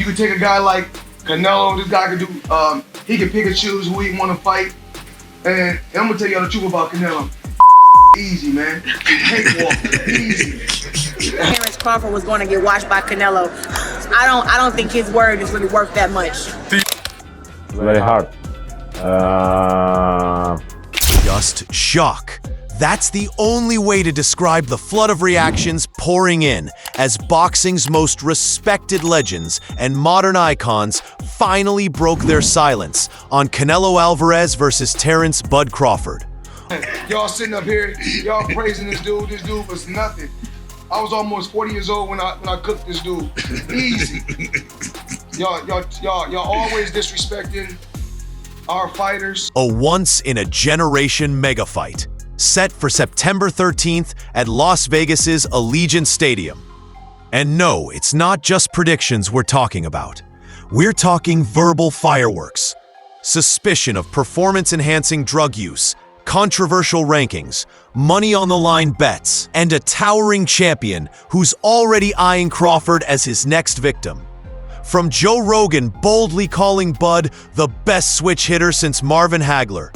You can take a guy like Canelo. This guy can do. He can pick and choose who he want to fight. And I'm gonna tell y'all the truth about Canelo. Easy, man. Easy. Terence Crawford was going to get watched by Canelo. I don't think his word is really worth that much. Very hard. Just shock. That's the only way to describe the flood of reactions pouring in as boxing's most respected legends and modern icons finally broke their silence on Canelo Alvarez versus Terence "Bud" Crawford. Y'all sitting up here, y'all praising this dude. This dude was nothing. I was almost 40 years old when I cooked this dude. Easy. Y'all always disrespecting our fighters. A once-in-a-generation mega fight, set for September 13th at Las Vegas's Allegiant Stadium. And no, it's not just predictions we're talking about. We're talking verbal fireworks, suspicion of performance-enhancing drug use, controversial rankings, money-on-the-line bets, and a towering champion who's already eyeing Crawford as his next victim. From Joe Rogan boldly calling Bud the best switch hitter since Marvin Hagler,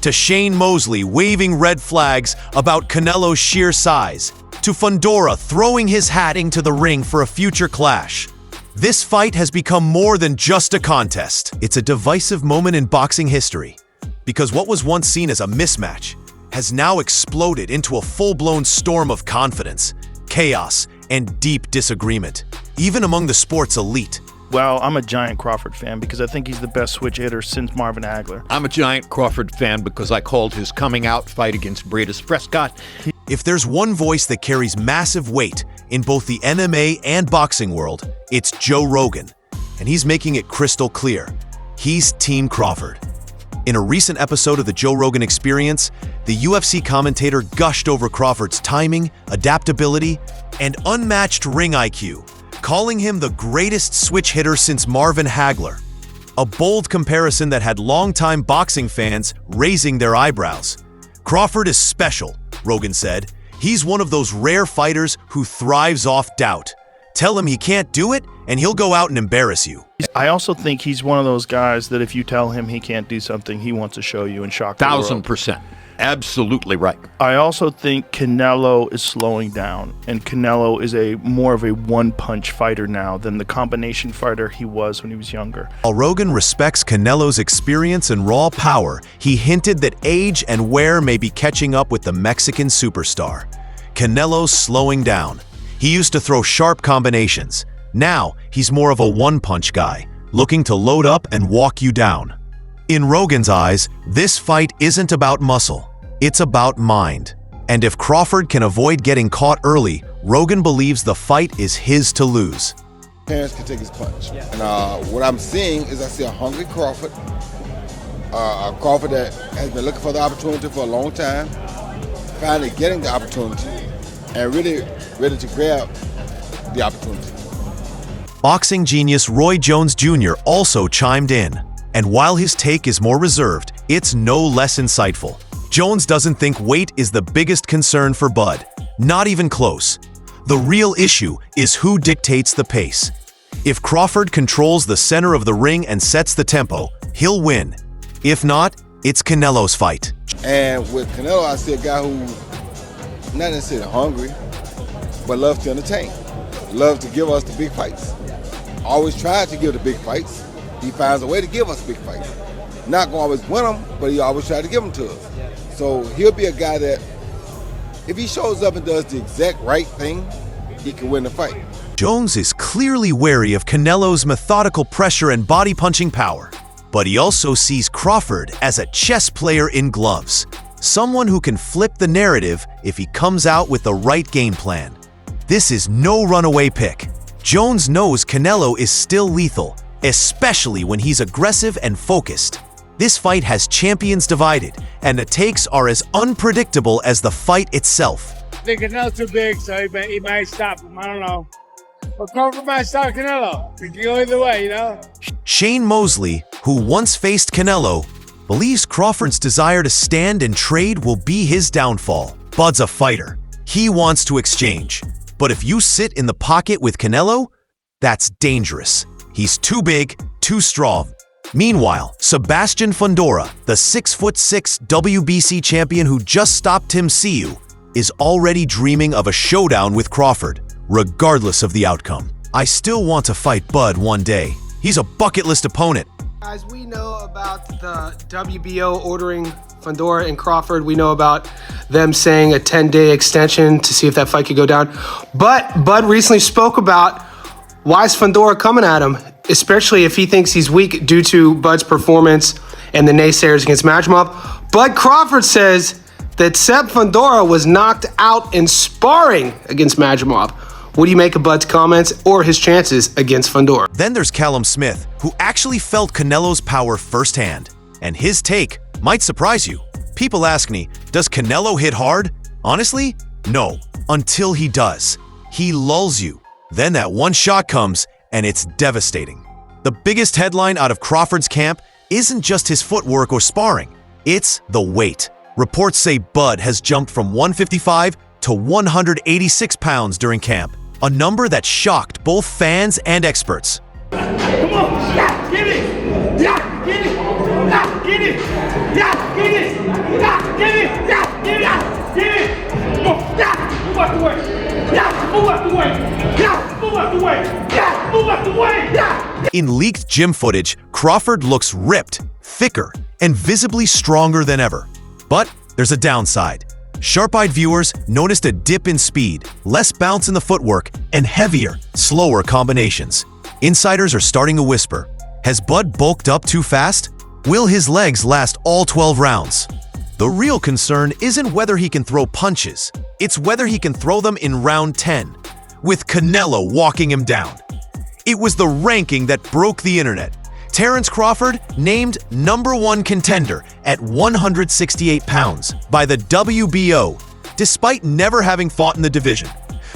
to Shane Mosley waving red flags about Canelo's sheer size, to Fundora throwing his hat into the ring for a future clash. This fight has become more than just a contest. It's a divisive moment in boxing history, because what was once seen as a mismatch has now exploded into a full-blown storm of confidence, chaos, and deep disagreement, even among the sport's elite. Well, I'm a giant Crawford fan because I think he's the best switch hitter since Marvin Hagler. I'm a giant Crawford fan because I called his coming out fight against Breidis Prescott. If there's one voice that carries massive weight in both the MMA and boxing world, it's Joe Rogan, and he's making it crystal clear. He's Team Crawford. In a recent episode of the Joe Rogan Experience, the UFC commentator gushed over Crawford's timing, adaptability, and unmatched ring IQ, calling him the greatest switch hitter since Marvin Hagler. A bold comparison that had longtime boxing fans raising their eyebrows. Crawford is special, Rogan said. He's one of those rare fighters who thrives off doubt. Tell him he can't do it, and he'll go out and embarrass you. I also think he's one of those guys that if you tell him he can't do something, he wants to show you and shock the world. 1,000%. Absolutely right. I also think Canelo is slowing down, and Canelo is more of a one-punch fighter now than the combination fighter he was when he was younger. While Rogan respects Canelo's experience and raw power, he hinted that age and wear may be catching up with the Mexican superstar. Canelo's slowing down. He used to throw sharp combinations. Now, he's more of a one-punch guy, looking to load up and walk you down. In Rogan's eyes, this fight isn't about muscle. It's about mind. And if Crawford can avoid getting caught early, Rogan believes the fight is his to lose. Terence can take his punch. And what I'm seeing is I see a hungry Crawford, a Crawford that has been looking for the opportunity for a long time, finally getting the opportunity, and really ready to grab the opportunity. Boxing genius Roy Jones Jr. also chimed in. And while his take is more reserved, it's no less insightful. Jones doesn't think weight is the biggest concern for Bud. Not even close. The real issue is who dictates the pace. If Crawford controls the center of the ring and sets the tempo, he'll win. If not, it's Canelo's fight. And with Canelo, I see a guy who, not necessarily hungry, but loves to entertain. Loves to give us the big fights. Always tries to give the big fights. He finds a way to give us big fights. Not going to always win them, but he always tries to give them to us. So he'll be a guy that, if he shows up and does the exact right thing, he can win the fight. Jones is clearly wary of Canelo's methodical pressure and body-punching power. But he also sees Crawford as a chess player in gloves. Someone who can flip the narrative if he comes out with the right game plan. This is no runaway pick. Jones knows Canelo is still lethal, especially when he's aggressive and focused. This fight has champions divided, and the takes are as unpredictable as the fight itself. I think Canelo's too big, so he might stop him. I don't know. But Crawford might stop Canelo. It can go either way, you know? Shane Mosley, who once faced Canelo, believes Crawford's desire to stand and trade will be his downfall. Bud's a fighter. He wants to exchange. But if you sit in the pocket with Canelo, that's dangerous. He's too big, too strong. Meanwhile, Sebastian Fundora, the 6'6" WBC champion who just stopped Tim Tszyu, is already dreaming of a showdown with Crawford, regardless of the outcome. I still want to fight Bud one day. He's a bucket list opponent. Guys, we know about the WBO ordering Fundora and Crawford. We know about them saying a 10-day extension to see if that fight could go down. But Bud recently spoke about why is Fundora coming at him, especially if he thinks he's weak due to Bud's performance and the naysayers against Majimov. Bud Crawford says that Seb Fundora was knocked out in sparring against Majimov. What do you make of Bud's comments or his chances against Fundora? Then there's Callum Smith, who actually felt Canelo's power firsthand. And his take might surprise you. People ask me, does Canelo hit hard? Honestly, no, until he does. He lulls you. Then that one shot comes, and it's devastating. The biggest headline out of Crawford's camp isn't just his footwork or sparring, it's the weight. Reports say Bud has jumped from 155 to 186 pounds during camp, a number that shocked both fans and experts. Come on, yeah, get it, yeah, get it, yeah, get it, yeah, get it, yeah, get it, yeah, get it, get it. Come on, yeah, move out the way, yeah, move out the way, yeah, move out the way, yeah, move out the way, yeah. In leaked gym footage, Crawford looks ripped, thicker, and visibly stronger than ever. But there's a downside. Sharp-eyed viewers noticed a dip in speed, less bounce in the footwork, and heavier, slower combinations. Insiders are starting to whisper, has Bud bulked up too fast? Will his legs last all 12 rounds? The real concern isn't whether he can throw punches, it's whether he can throw them in round 10, with Canelo walking him down. It was the ranking that broke the internet. Terence Crawford named #1 contender at 168 pounds by the WBO, despite never having fought in the division.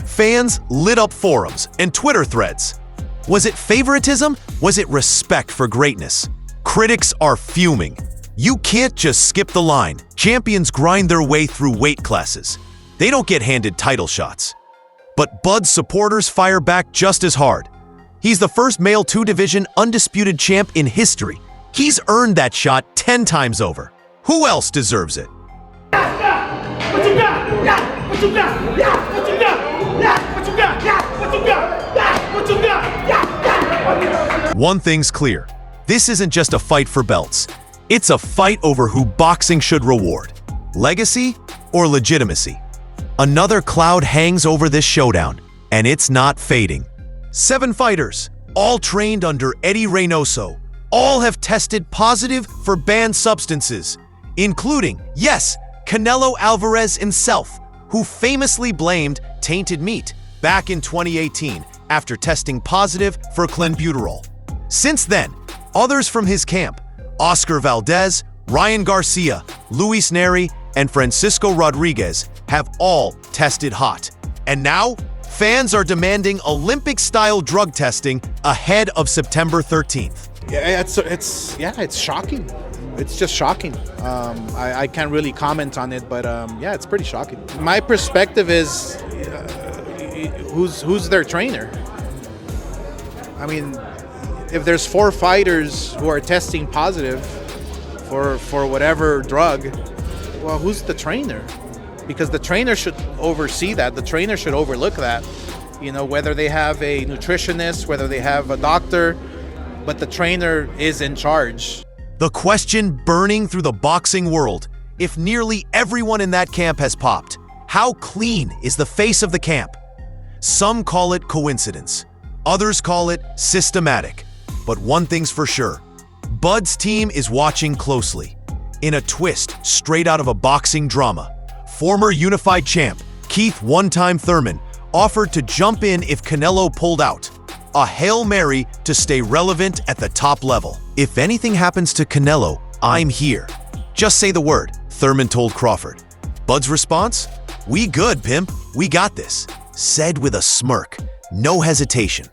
Fans lit up forums and Twitter threads. Was it favoritism? Was it respect for greatness? Critics are fuming. You can't just skip the line. Champions grind their way through weight classes. They don't get handed title shots. But Bud's supporters fire back just as hard. He's the first male 2-division undisputed champ in history. He's earned that shot 10 times over. Who else deserves it? What you got? Yeah, what you got? Yeah, what you got? Yeah, what you got? Yeah, what you got? Yeah, what you got? Yeah. One thing's clear. This isn't just a fight for belts. It's a fight over who boxing should reward. Legacy or legitimacy? Another cloud hangs over this showdown, and it's not fading. 7 fighters, all trained under Eddie Reynoso, all have tested positive for banned substances, including, yes, Canelo Alvarez himself, who famously blamed tainted meat back in 2018 after testing positive for clenbuterol. Since then, others from his camp, Oscar Valdez, Ryan Garcia, Luis Neri, and Francisco Rodriguez, have all tested hot. And now, fans are demanding Olympic-style drug testing ahead of September 13th. Yeah, it's shocking. It's just shocking. I can't really comment on it, but yeah, it's pretty shocking. My perspective is, who's their trainer? I mean, if there's 4 fighters who are testing positive for whatever drug, well, who's the trainer? Because the trainer should oversee that. The trainer should overlook that. You know, whether they have a nutritionist, whether they have a doctor, but the trainer is in charge. The question burning through the boxing world, if nearly everyone in that camp has popped, how clean is the face of the camp? Some call it coincidence. Others call it systematic. But one thing's for sure, Bud's team is watching closely. In a twist straight out of a boxing drama, former unified champ Keith Thurman offered to jump in if Canelo pulled out. A Hail Mary to stay relevant at the top level. If anything happens to Canelo, I'm here. Just say the word, Thurman told Crawford. Bud's response? We good, pimp. We got this. Said with a smirk, no hesitation.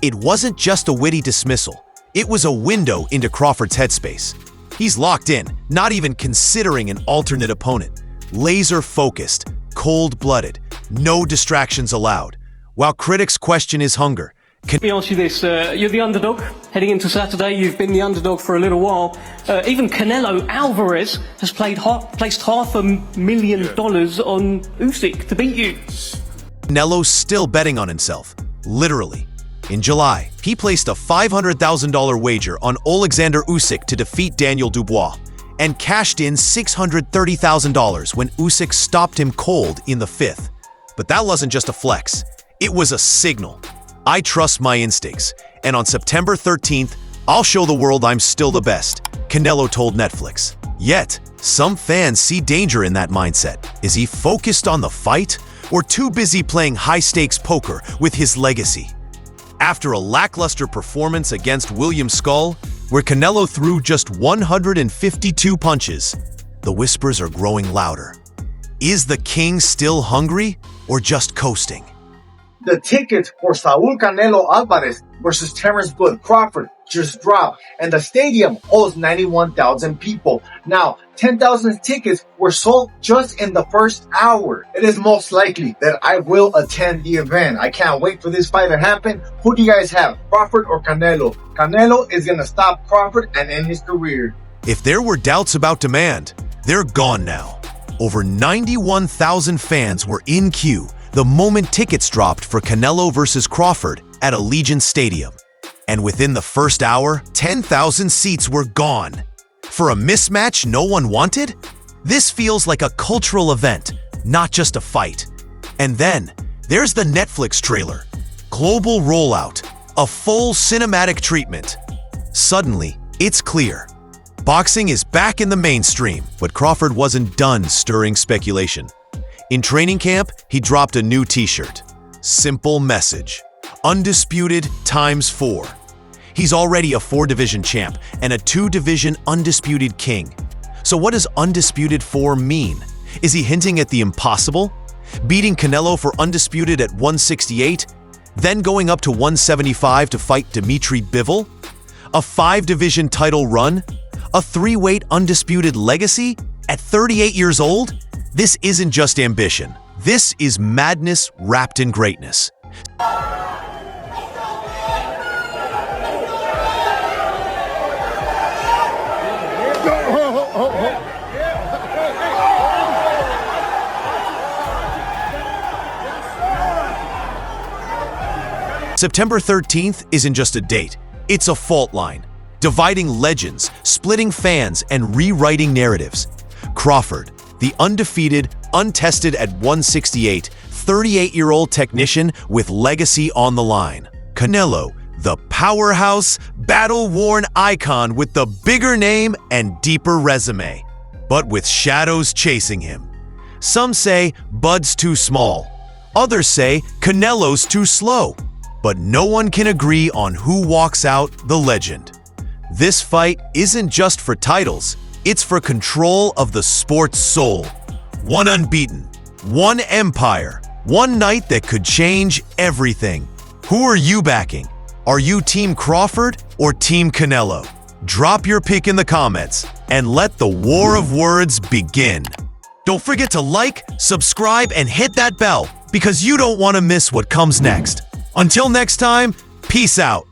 It wasn't just a witty dismissal. It was a window into Crawford's headspace. He's locked in, not even considering an alternate opponent. Laser-focused, cold-blooded, no distractions allowed. While critics question his hunger, Let me ask you this. You're the underdog heading into Saturday. You've been the underdog for a little while. Even Canelo Alvarez has placed $500,000 on Usyk to beat you. Canelo's still betting on himself, literally. In July, he placed a $500,000 wager on Alexander Usyk to defeat Daniel Dubois and cashed in $630,000 when Usyk stopped him cold in the 5th. But that wasn't just a flex. It was a signal. I trust my instincts, and on September 13th, I'll show the world I'm still the best, Canelo told Netflix. Yet, some fans see danger in that mindset. Is he focused on the fight, or too busy playing high-stakes poker with his legacy? After a lackluster performance against William Skull, where Canelo threw just 152 punches, the whispers are growing louder. Is the king still hungry, or just coasting? The tickets for Saul Canelo Alvarez versus Terence Crawford just dropped, and the stadium holds 91,000 people. Now, 10,000 tickets were sold just in the first hour. It is most likely that I will attend the event. I can't wait for this fight to happen. Who do you guys have, Crawford or Canelo? Canelo is going to stop Crawford and end his career. If there were doubts about demand, they're gone now. Over 91,000 fans were in queue the moment tickets dropped for Canelo versus Crawford at Allegiant Stadium. And within the first hour, 10,000 seats were gone. For a mismatch no one wanted? This feels like a cultural event, not just a fight. And then, there's the Netflix trailer. Global rollout, a full cinematic treatment. Suddenly, it's clear. Boxing is back in the mainstream, but Crawford wasn't done stirring speculation. In training camp, he dropped a new t-shirt. Simple message. Undisputed ×4. He's already a 4-division champ and a 2-division undisputed king. So what does undisputed 4 mean? Is he hinting at the impossible? Beating Canelo for undisputed at 168, then going up to 175 to fight Dimitri Bivol? A 5-division title run? A 3-weight undisputed legacy? At 38 years old? This isn't just ambition. This is madness wrapped in greatness. September 13th isn't just a date. It's a fault line, dividing legends, splitting fans, and rewriting narratives. Crawford, the undefeated, untested at 168, 38-year-old technician with legacy on the line. Canelo, the powerhouse, battle-worn icon with the bigger name and deeper resume, but with shadows chasing him. Some say Bud's too small. Others say Canelo's too slow. But no one can agree on who walks out the legend. This fight isn't just for titles, it's for control of the sport's soul. One unbeaten, one empire, one night that could change everything. Who are you backing? Are you Team Crawford or Team Canelo? Drop your pick in the comments and let the war of words begin. Don't forget to like, subscribe, and hit that bell because you don't want to miss what comes next. Until next time, peace out.